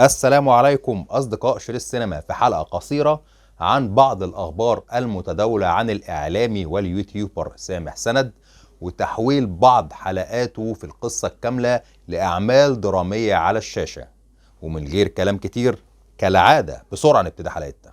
السلام عليكم أصدقاء شير السينما في حلقة قصيرة عن بعض الأخبار المتداولة عن الإعلامي واليوتيوبر سامح سند وتحويل بعض حلقاته في القصة الكاملة لأعمال درامية على الشاشة. ومن غير كلام كتير كالعادة بسرعة نبتدي حلقتنا.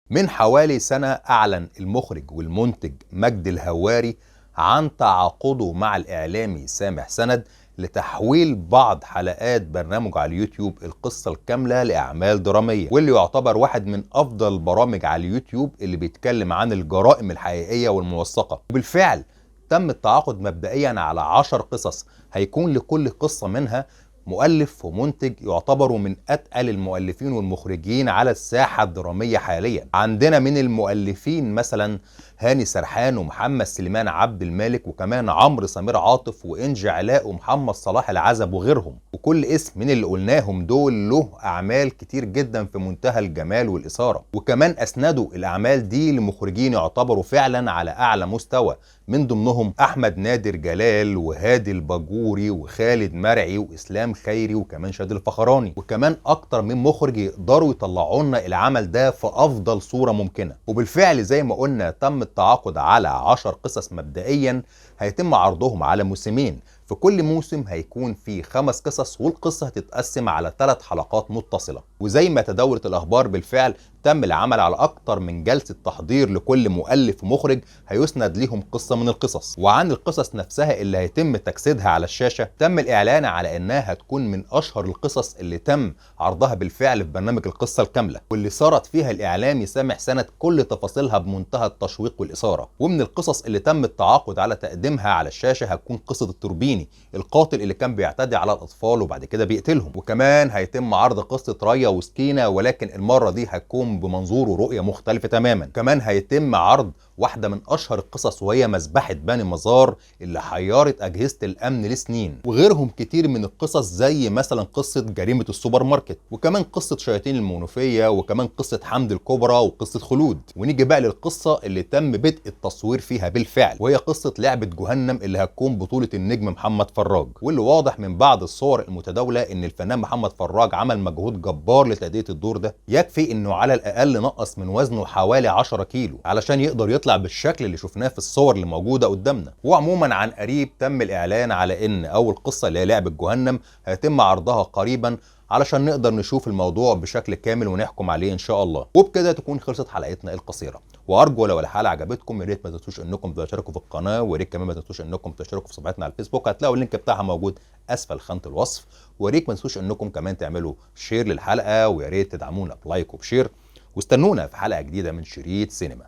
من حوالي سنة أعلن المخرج والمنتج مجدي الهواري عن تعاقده مع الإعلامي سامح سند لتحويل بعض حلقات برنامج على اليوتيوب القصة الكاملة لأعمال درامية، واللي يعتبر واحد من أفضل البرامج على اليوتيوب اللي بيتكلم عن الجرائم الحقيقية والموثقة. وبالفعل تم التعاقد مبدئيا على 10 قصص، هيكون لكل قصة منها مؤلف ومنتج يعتبروا من أتقل المؤلفين والمخرجين على الساحة الدرامية حاليا. عندنا من المؤلفين مثلا هاني سرحان ومحمد سليمان عبد المالك، وكمان عمرو سمير عاطف وإنجي علاء ومحمد صلاح العزب وغيرهم. وكل اسم من اللي قلناهم دول له أعمال كتير جدا في منتهى الجمال والإثارة، وكمان أسندوا الأعمال دي لمخرجين يعتبروا فعلا على أعلى مستوى، من ضمنهم أحمد نادر جلال وهادي الباجوري وخالد مرعي وإسلام خيري وكمان شادي الفخراني، وكمان أكتر من مخرج يقدروا يطلعوا لنا العمل ده في أفضل صورة ممكنة. وبالفعل زي ما قلنا تم التعاقد على 10 قصص مبدئيا هيتم عرضهم على موسمين، في كل موسم هيكون فيه 5 قصص، والقصة هتتقسم على 3 حلقات متصلة. وزي ما تداولت الأخبار بالفعل تم العمل على أكتر من جلسة تحضير لكل مؤلف ومخرج هيسند ليهم قصة من القصص. وعن القصص نفسها اللي هيتم تجسيدها على الشاشة تم الإعلان على إنها هتكون من أشهر القصص اللي تم عرضها بالفعل في برنامج القصة الكاملة، واللي سرد فيها الإعلامي سامح سند كل تفاصيلها بمنتهى التشويق والإثارة. ومن القصص اللي تم التعاقد على تقديمها على الشاشة هتكون قصة التوربيني، القاتل اللي كان بيعتدي على الأطفال وبعد كده بيقتلهم. وكمان هيتم عرض قصة ريا وسكينة، ولكن المرة دي هتكون بمنظور ورؤية مختلفة تماما. كمان هيتم عرض واحدة من أشهر القصص وهي مذبحة بني مزار اللي حيرت أجهزة الأمن لسنين، وغيرهم كتير من القصص زي مثلا قصة جريمة السوبر ماركت، وكمان قصة شياطين المنوفية، وكمان قصة حمد الكبرى وقصة خلود. ونيجي بقى للقصة اللي تم بدء التصوير فيها بالفعل، وهي قصة لعبة جهنم اللي هتكون بطولة النجم محمد فراج، واللي واضح من بعض الصور المتداولة إن الفنان محمد فراج عمل مجهود جبار لتأدية الدور ده. يكفي إنه على الأقل نقص من وزنه حوالي 10 كيلو علشان يقدر يطلع بالشكل اللي شفناه في الصور اللي موجودة قدامنا. وعموما عن قريب تم الإعلان على إن أول قصة اللي هي لعبة جهنم هيتم عرضها قريبا علشان نقدر نشوف الموضوع بشكل كامل ونحكم عليه ان شاء الله. وبكده تكون خلصت حلقتنا القصيره، وارجو لو الحلقه عجبتكم يا ريت ما تنسوش انكم تشتركوا في القناه، ويا ريت كمان ما تنسوش انكم تشتركوا في صفحتنا على الفيسبوك، هتلاقوا اللينك بتاعها موجود اسفل خانه الوصف. ويا ريت ما تنسوش انكم كمان تعملوا شير للحلقه، ويا ريت تدعمونا بلايك وبشير، واستنونا في حلقه جديده من شريط سينما.